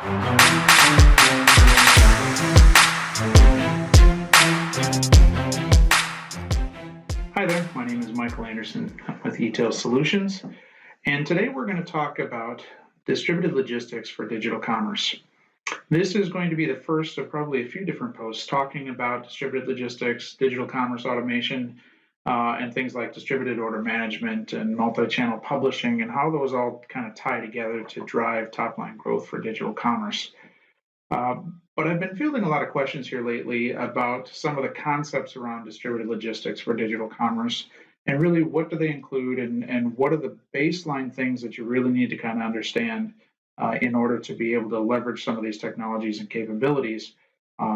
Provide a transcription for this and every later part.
Hi there, my name is Michael Anderson with Etail Solutions, and today we're going to talk about distributed logistics for digital commerce. This is going to be the first of probably a few different posts talking about distributed logistics, digital commerce automation, and things like distributed order management and multi-channel publishing, and how those all kind of tie together to drive top-line growth for digital commerce. But I've been fielding a lot of questions here lately about some of the concepts around distributed logistics for digital commerce, and really what do they include, and what are the baseline things that you really need to kind of understand in order to be able to leverage some of these technologies and capabilities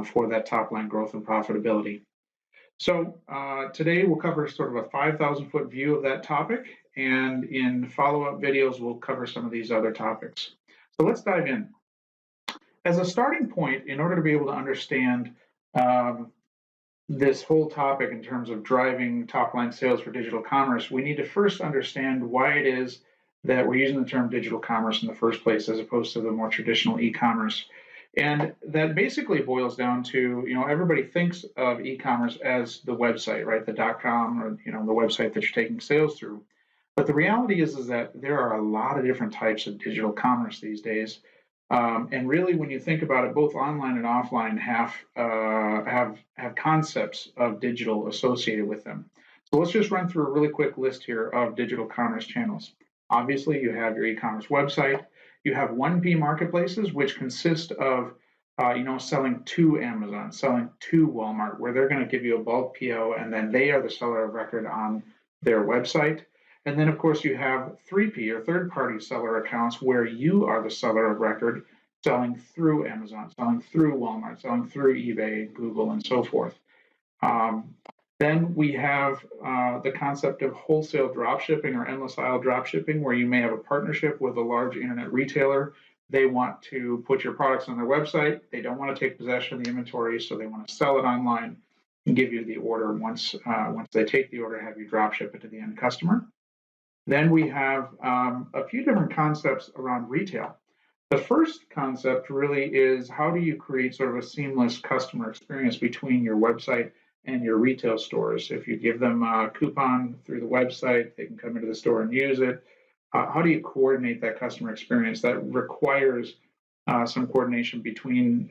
for that top line growth and profitability. So today we'll cover sort of a 5,000-foot view of that topic, and in follow-up videos we'll cover some of these other topics. So let's dive in. As a starting point, in order to be able to understand this whole topic in terms of driving top-line sales for digital commerce, we need to first understand why it is that we're using the term digital commerce in the first place as opposed to the more traditional e-commerce. And that basically boils down to, everybody thinks of e-commerce as the website, right? The .com or, the website that you're taking sales through. But the reality is that there are a lot of different types of digital commerce these days. And really, when you think about it, both online and offline have concepts of digital associated with them. So let's just run through a really quick list here of digital commerce channels. Obviously, you have your e-commerce website. You have 1P marketplaces, which consist of selling to Amazon, selling to Walmart, where they're going to give you a bulk PO, and then they are the seller of record on their website. And then, of course, you have 3P or third-party seller accounts where you are the seller of record, selling through Amazon, selling through Walmart, selling through eBay, Google, and so forth. Then we have the concept of wholesale dropshipping or endless aisle dropshipping, where you may have a partnership with a large internet retailer. They want to put your products on their website. They don't want to take possession of the inventory, so they want to sell it online and give you the order once they take the order, have you dropship it to the end customer. Then we have a few different concepts around retail. The first concept really is, how do you create sort of a seamless customer experience between your website and your retail stores? If you give them a coupon through the website, they can come into the store and use it. How do you coordinate that customer experience? That requires some coordination between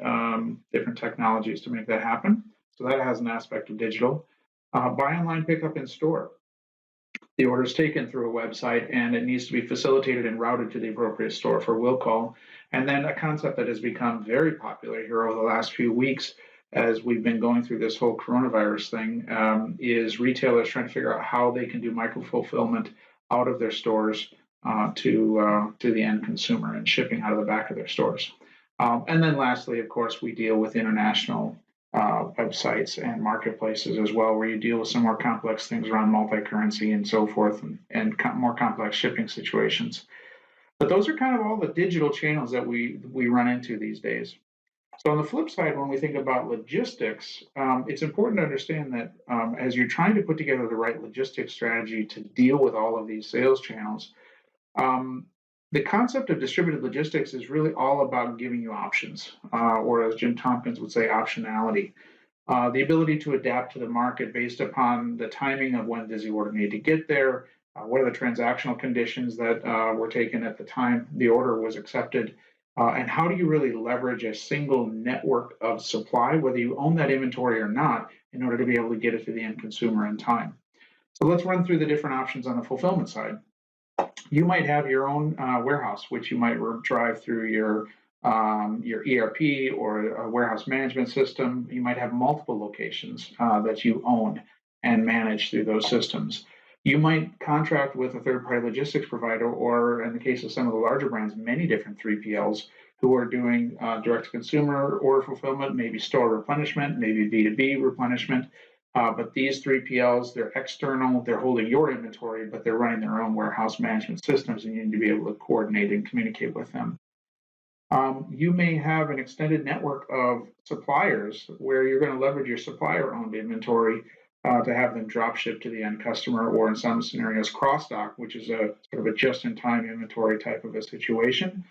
different technologies to make that happen. So that has an aspect of digital. Buy online, pick up in store. The order is taken through a website and it needs to be facilitated and routed to the appropriate store for will call. And then a concept that has become very popular here over the last few weeks as we've been going through this whole coronavirus thing is retailers trying to figure out how they can do micro-fulfillment out of their stores to the end consumer and shipping out of the back of their stores. And then lastly, of course, we deal with international websites and marketplaces as well, where you deal with some more complex things around multi-currency and so forth, and more complex shipping situations. But those are kind of all the digital channels that we run into these days. So on the flip side, when we think about logistics, it's important to understand that as you're trying to put together the right logistics strategy to deal with all of these sales channels, the concept of distributed logistics is really all about giving you options, or as Jim Tompkins would say, optionality. The ability to adapt to the market based upon the timing of when does the order need to get there, what are the transactional conditions that were taken at the time the order was accepted, and how do you really leverage a single network of supply, whether you own that inventory or not, in order to be able to get it to the end consumer in time. So let's run through the different options on the fulfillment side. You might have your own warehouse, which you might drive through your ERP or a warehouse management system. You might have multiple locations that you own and manage through those systems. You might contract with a third-party logistics provider, or in the case of some of the larger brands, many different 3PLs who are doing direct-to-consumer order fulfillment, maybe store replenishment, maybe B2B replenishment. But these 3PLs, they're external, they're holding your inventory, but they're running their own warehouse management systems, and you need to be able to coordinate and communicate with them. You may have an extended network of suppliers where you're going to leverage your supplier-owned inventory to have them drop ship to the end customer, or in some scenarios, cross-dock, which is a sort of a just-in-time inventory type of a situation.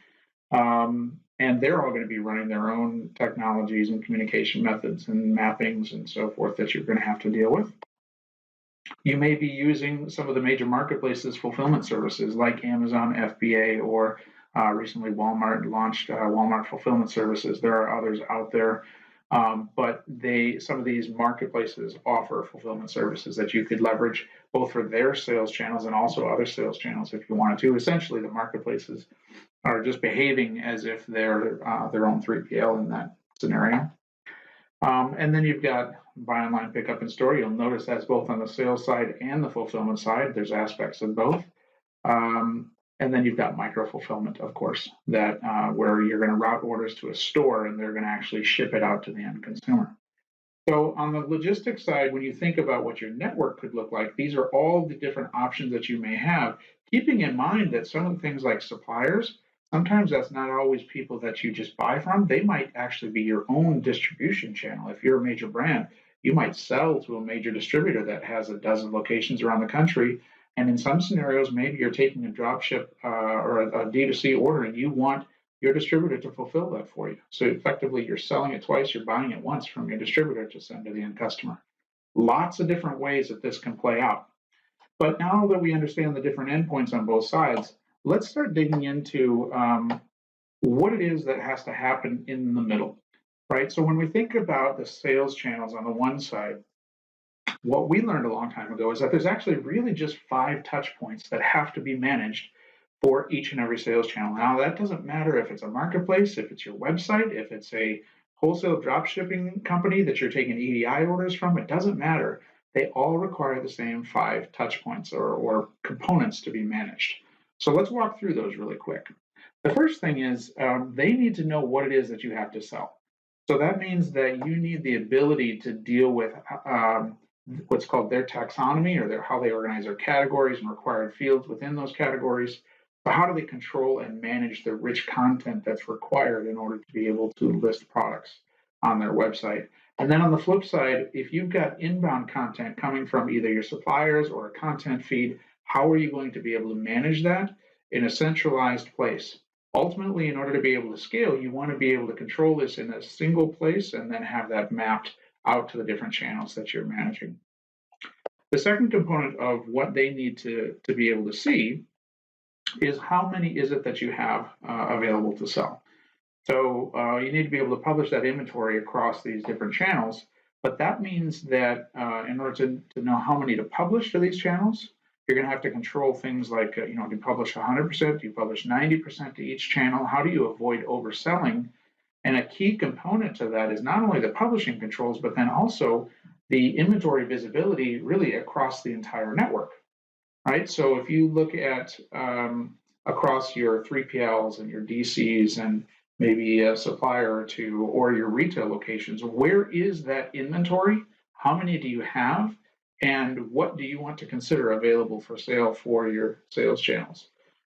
And and they're all going to be running their own technologies and communication methods and mappings and so forth that you're going to have to deal with. You may be using some of the major marketplaces fulfillment services like Amazon FBA, or recently Walmart launched Walmart fulfillment services. There are others out there, but some of these marketplaces offer fulfillment services that you could leverage both for their sales channels and also other sales channels if you wanted to. Essentially, the marketplaces are just behaving as if they're their own 3PL in that scenario. And then you've got buy online, pick up in store. You'll notice that's both on the sales side and the fulfillment side. There's aspects of both. And then you've got micro fulfillment, of course, that where you're going to route orders to a store and they're going to actually ship it out to the end consumer. So on the logistics side, when you think about what your network could look like, these are all the different options that you may have, keeping in mind that some of the things like suppliers, sometimes that's not always people that you just buy from. They might actually be your own distribution channel. If you're a major brand, you might sell to a major distributor that has a dozen locations around the country. And in some scenarios, maybe you're taking a drop ship or a D2C order and you want your distributor to fulfill that for you. So effectively, you're selling it twice, you're buying it once from your distributor to send to the end customer. Lots of different ways that this can play out. But now that we understand the different endpoints on both sides, let's start digging into what it is that has to happen in the middle, right? So when we think about the sales channels on the one side, what we learned a long time ago is that there's actually really just 5 touch points that have to be managed for each and every sales channel. Now, that doesn't matter if it's a marketplace, if it's your website, if it's a wholesale drop shipping company that you're taking EDI orders from, it doesn't matter. They all require the same 5 touch points or components to be managed. So let's walk through those really quick. The first thing is they need to know what it is that you have to sell. So that means that you need the ability to deal with what's called their taxonomy, or how they organize their categories and required fields within those categories. But how do they control and manage the rich content that's required in order to be able to list products on their website? And then on the flip side, if you've got inbound content coming from either your suppliers or a content feed, how are you going to be able to manage that in a centralized place? Ultimately, in order to be able to scale, you want to be able to control this in a single place and then have that mapped out to the different channels that you're managing. The second component of what they need to be able to see is how many is it that you have available to sell. So you need to be able to publish that inventory across these different channels, but that means that in order to know how many to publish to these channels, you're going to have to control things like, do you publish 100%, do you publish 90% to each channel? How do you avoid overselling? And a key component to that is not only the publishing controls, but then also the inventory visibility really across the entire network. Right, so if you look at across your 3PLs and your DCs and maybe a supplier or two or your retail locations, where is that inventory? How many do you have? And what do you want to consider available for sale for your sales channels?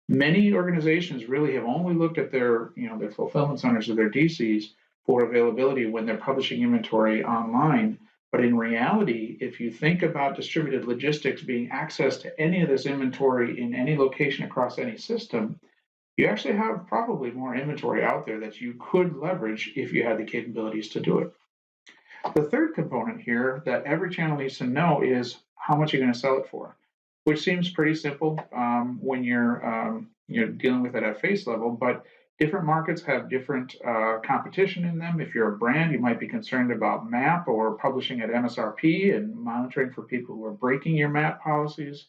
Many organizations really have only looked at their fulfillment centers or their DCs for availability when they're publishing inventory online. But in reality, if you think about distributed logistics being access to any of this inventory in any location across any system, you actually have probably more inventory out there that you could leverage if you had the capabilities to do it. The third component here that every channel needs to know is how much you're going to sell it for, which seems pretty simple when you're dealing with it at face level, but different markets have different competition in them. If you're a brand, you might be concerned about MAP or publishing at MSRP and monitoring for people who are breaking your MAP policies.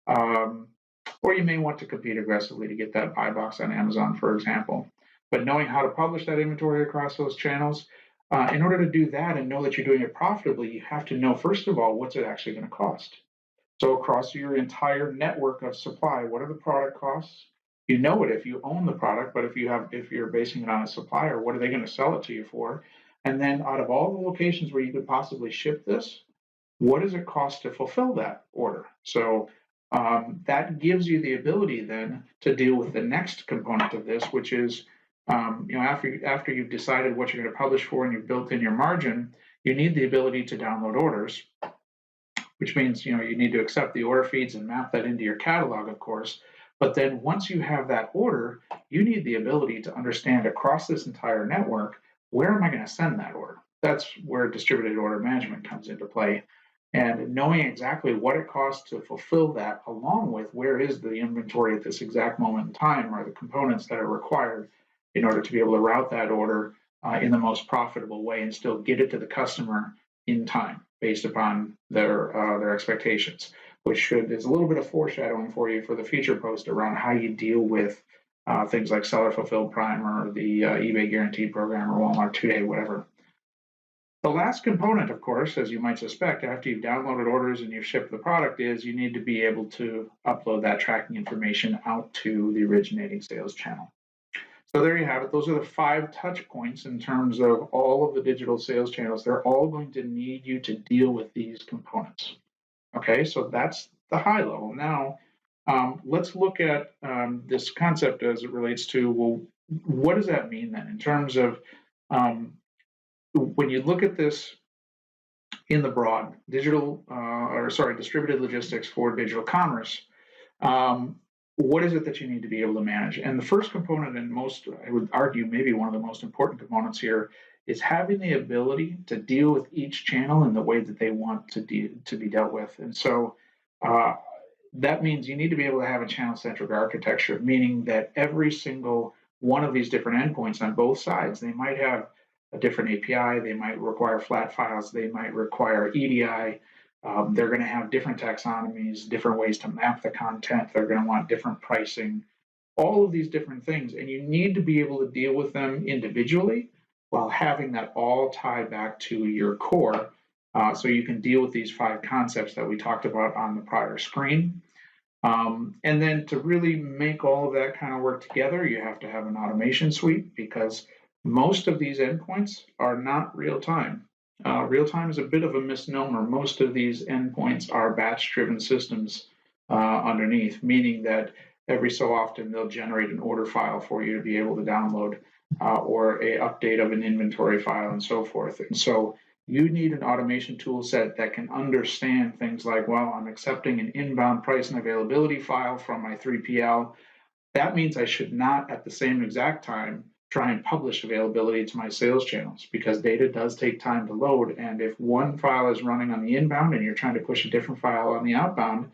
Or you may want to compete aggressively to get that buy box on Amazon, for example. But knowing how to publish that inventory across those channels, in order to do that and know that you're doing it profitably, you have to know, first of all, what's it actually going to cost. So across your entire network of supply, what are the product costs? You know it if you own the product, but if you're basing it on a supplier, what are they going to sell it to you for? And then out of all the locations where you could possibly ship this, what does it cost to fulfill that order? So that gives you the ability then to deal with the next component of this, which is after you've decided what you're going to publish for and you've built in your margin, you need the ability to download orders, which means you need to accept the order feeds and map that into your catalog, of course. But then once you have that order, you need the ability to understand across this entire network, where am I going to send that order? That's where distributed order management comes into play. And knowing exactly what it costs to fulfill that, along with where is the inventory at this exact moment in time, or the components that are required in order to be able to route that order in the most profitable way and still get it to the customer in time based upon their expectations, which is a little bit of foreshadowing for you for the future post around how you deal with things like seller fulfilled prime or the eBay guaranteed program or Walmart 2-day, whatever. The last component, of course, as you might suspect, after you've downloaded orders and you've shipped the product, is you need to be able to upload that tracking information out to the originating sales channel. So there you have it. Those are the 5 touch points in terms of all of the digital sales channels. They're all going to need you to deal with these components. Okay, so that's the high level. Now, let's look at this concept as it relates to, well, what does that mean then in terms of when you look at this in the broad, distributed logistics for digital commerce, what is it that you need to be able to manage? And the first component, and I would argue, maybe one of the most important components here, is having the ability to deal with each channel in the way that they want to be dealt with. And so that means you need to be able to have a channel-centric architecture, meaning that every single one of these different endpoints on both sides, they might have a different API, they might require flat files, they might require EDI, they're going to have different taxonomies, different ways to map the content, they're going to want different pricing, all of these different things. And you need to be able to deal with them individually while having that all tie back to your core so you can deal with these 5 concepts that we talked about on the prior screen. And then to really make all of that kind of work together, you have to have an automation suite because most of these endpoints are not real time. Real time is a bit of a misnomer. Most of these endpoints are batch-driven systems underneath, meaning that every so often they'll generate an order file for you to be able to download or a update of an inventory file and so forth. And so you need an automation tool set that can understand things like, well, I'm accepting an inbound price and availability file from my 3PL. That means I should not at the same exact time try and publish availability to my sales channels because data does take time to load. And if one file is running on the inbound and you're trying to push a different file on the outbound,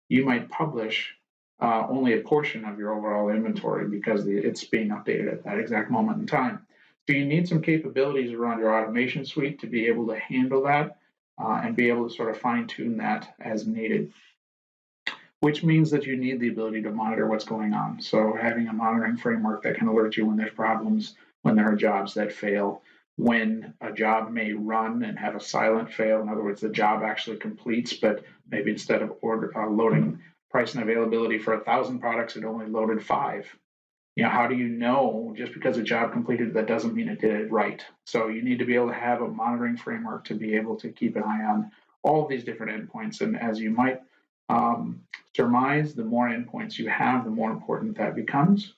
you might publish only a portion of your overall inventory because it's being updated at that exact moment in time. So you need some capabilities around your automation suite to be able to handle that and be able to sort of fine tune that as needed, which means that you need the ability to monitor what's going on. So having a monitoring framework that can alert you when there's problems, when there are jobs that fail, when a job may run and have a silent fail. In other words, the job actually completes, but maybe instead of loading price and availability for 1,000 products, it only loaded 5. How do you know just because a job completed, that doesn't mean it did it right? So you need to be able to have a monitoring framework to be able to keep an eye on all of these different endpoints. And as you might surmise, the more endpoints you have, the more important that becomes.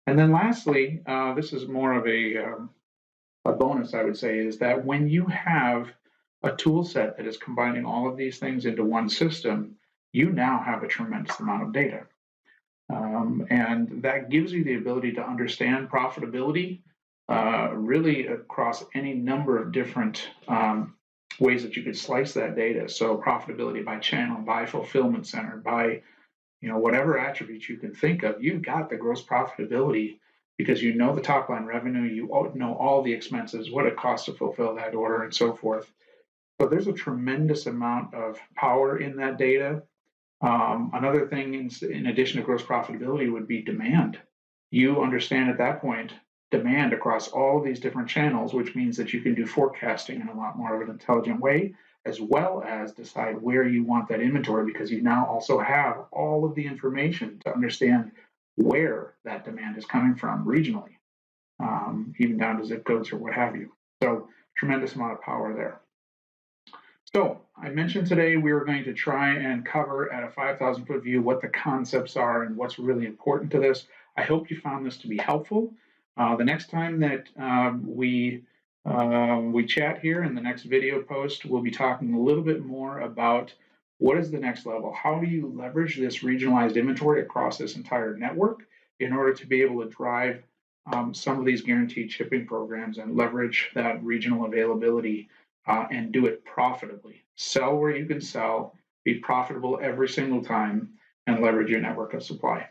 And then lastly, this is more of a bonus, I would say, is that when you have a tool set that is combining all of these things into one system, you now have a tremendous amount of data. And that gives you the ability to understand profitability really across any number of different ways that you could slice that data. So profitability by channel, by fulfillment center, by whatever attributes you can think of, you've got the gross profitability because you know the top line revenue, you know all the expenses, what it costs to fulfill that order, and so forth. So there's a tremendous amount of power in that data. Another thing, in addition to gross profitability, would be demand. You understand at that point demand across all of these different channels, which means that you can do forecasting in a lot more of an intelligent way, as well as decide where you want that inventory because you now also have all of the information to understand where that demand is coming from regionally, even down to zip codes or what have you. So tremendous amount of power there. So I mentioned today we were going to try and cover at a 5,000-foot view what the concepts are and what's really important to this. I hope you found this to be helpful. The next time that we chat here in the next video post, we'll be talking a little bit more about What is the next level? How do you leverage this regionalized inventory across this entire network in order to be able to drive some of these guaranteed shipping programs and leverage that regional availability and do it profitably? Sell where you can sell, be profitable every single time, and leverage your network of supply.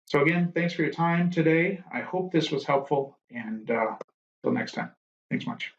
So, again, thanks for your time today. I hope this was helpful, and until next time, thanks much.